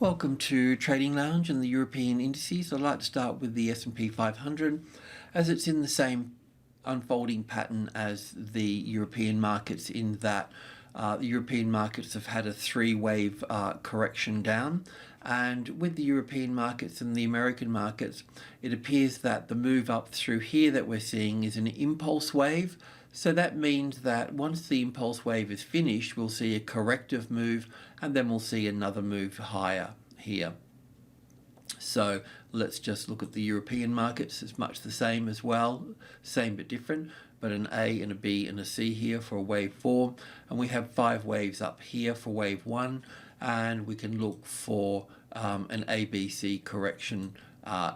Welcome to Trading Lounge and the European Indices. I'd like to start with the S&P 500 as it's in the same unfolding pattern as the European markets in that the European markets have had a three-wave correction down, and with the European markets and the American markets, it appears that the move up through here that we're seeing is an impulse wave. So that means that once the impulse wave is finished, we'll see a corrective move and then we'll see another move higher here. So let's just look at the European markets. It's much the same as well, same but different, but an A and a B and a C here for wave 4. And we have 5 waves up here for wave 1, and we can look for an ABC correction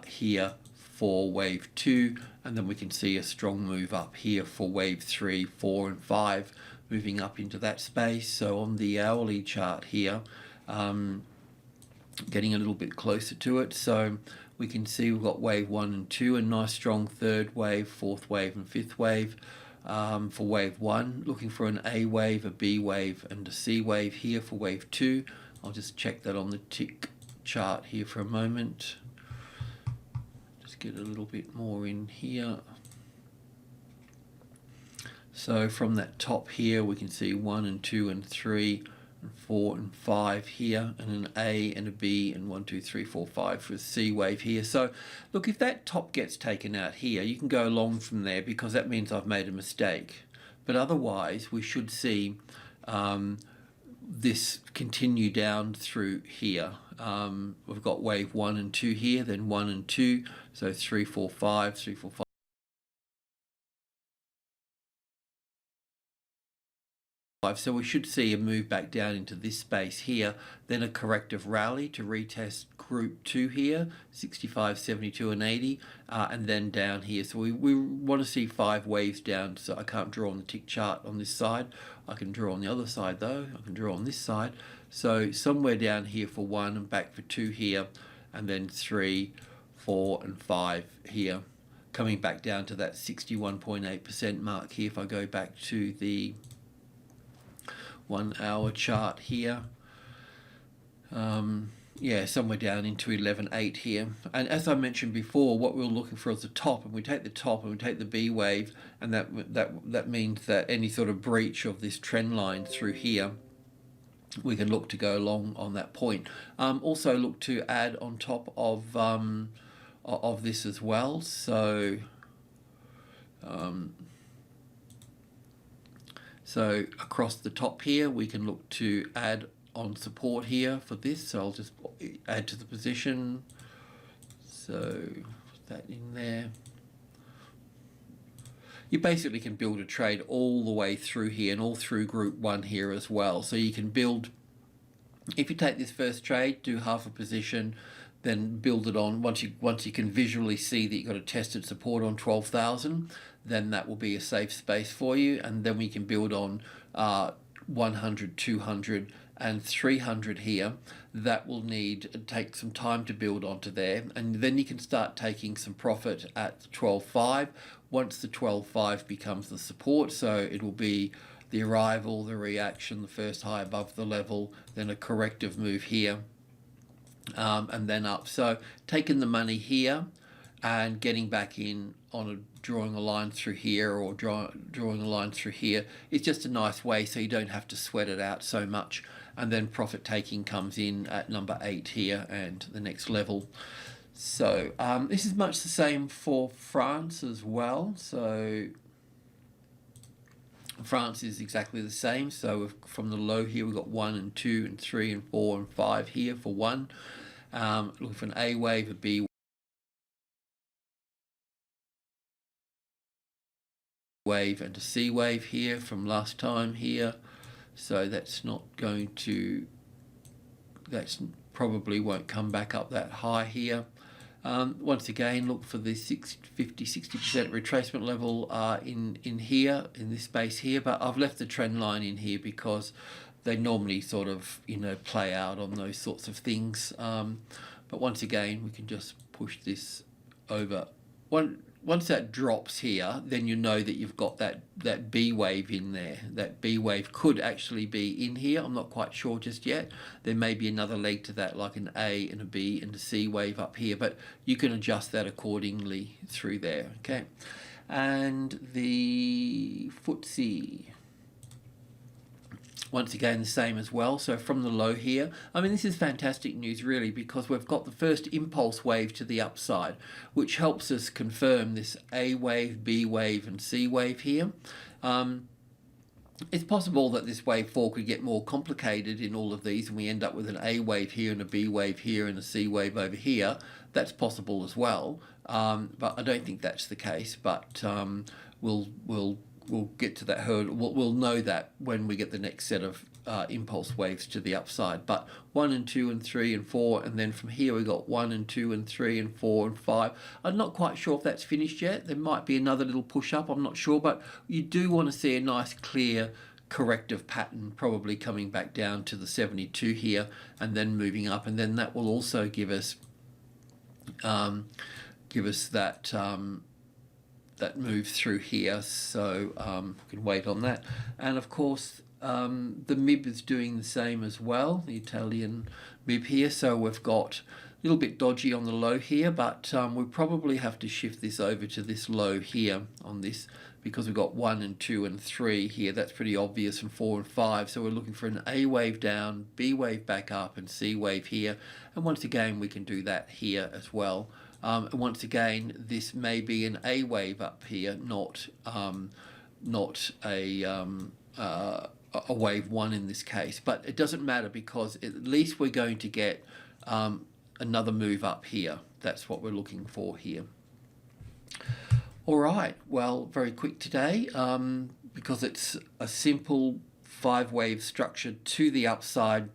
here for wave 2, and then we can see a strong move up here for wave 3, 4 and 5, moving up into that space. So on the hourly chart here, getting a little bit closer to it, so we can see we've got wave 1 and 2, a nice strong third wave, fourth wave and fifth wave. For wave 1, looking for an A wave, a B wave and a C wave here for wave 2. I'll just check that on the tick chart here for a moment. Just get a little bit more in here. So from that top here we can see 1 and 2 and 3 and 4 and 5 here, and an A and a B and 1, 2, 3, 4, 5 for a C wave here. So look, if that top gets taken out here, you can go along from there because that means I've made a mistake. But otherwise we should see this continue down through here. We've got wave 1 and 2 here, then 1 and 2, so 3, 4, 5, 3, 4, 5. So we should see a move back down into this space here, then a corrective rally to retest group 2 here, 65, 72 and 80, and then down here. So we want to see 5 waves down. So I can't draw on the tick chart on this side. I can draw on the other side though. I can draw on this side. So somewhere down here for 1 and back for 2 here, and then 3, 4 and 5 here, coming back down to that 61.8% mark here. If I go back to the 1 hour chart here, yeah, somewhere down into 11.8 here. And as I mentioned before, what we're looking for is the top, and we take the top and we take the B wave, and that means that any sort of breach of this trend line through here, we can look to go along on that point. Also look to add on top of this as well. So so across the top here, we can look to add on support here for this. So I'll just add to the position. So put that in there. You basically can build a trade all the way through here and all through group 1 here as well. So you can build, if you take this first trade, do half a position, then build it on. Once you can visually see that you've got a tested support on 12,000, then that will be a safe space for you, and then we can build on 100, 200 and 300 here. That will take some time to build onto there, and then you can start taking some profit at 12.5 once the 12.5 becomes the support. So it will be the arrival, the reaction, the first high above the level, then a corrective move here, and then up. So taking the money here and getting back in on drawing a line through here, or drawing a line through here, it's just a nice way so you don't have to sweat it out so much. And then profit taking comes in at number 8 here and the next level. So this is much the same for France as well. So France is exactly the same. So from the low here, we've got 1 and 2 and 3 and 4 and 5 here for 1. Looking for an A wave, a B wave and a C wave here from last time here. So that's not going to, that's probably won't come back up that high here. Once again, look for the 50-60% retracement level in here, in this space here, but I've left the trend line in here because they normally sort of, play out on those sorts of things. But once again, we can just push this over. once that drops here, then you know that you've got that B wave in there. That B wave could actually be in here. I'm not quite sure just yet. There may be another leg to that, like an A and a B and a C wave up here, but you can adjust that accordingly through there. Okay, and the FTSE. Once again, the same as well. So from the low here, I mean, this is fantastic news really, because we've got the first impulse wave to the upside, which helps us confirm this A wave, B wave and C wave here. It's possible that this wave 4 could get more complicated in all of these and we end up with an A wave here and a B wave here and a C wave over here. That's possible as well, but I don't think that's the case. But we'll get to that hurdle. We'll know that when we get the next set of impulse waves to the upside. But 1 and 2 and 3 and 4, and then from here we got 1 and 2 and 3 and 4 and 5. I'm not quite sure if that's finished yet. There might be another little push up, I'm not sure, but you do want to see a nice clear corrective pattern probably coming back down to the 72 here and then moving up, and then that will also give us that move through here, so we can wait on that. And of course the MIB is doing the same as well, the Italian MIB here. So we've got a little bit dodgy on the low here, but we probably have to shift this over to this low here on this, because we've got 1 and 2 and 3 here. That's pretty obvious, and 4 and 5. So we're looking for an A wave down, B wave back up, and C wave here. And once again, we can do that here as well. And once again, this may be an A wave up here, not a wave 1 in this case. But it doesn't matter, because at least we're going to get another move up here. That's what we're looking for here. All right, well, very quick today, because it's a simple 5-wave structure to the upside,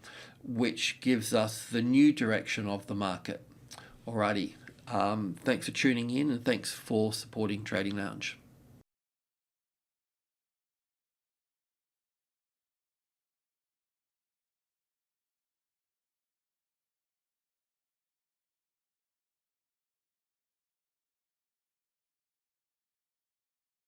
which gives us the new direction of the market. Alrighty, thanks for tuning in, and thanks for supporting Trading Lounge.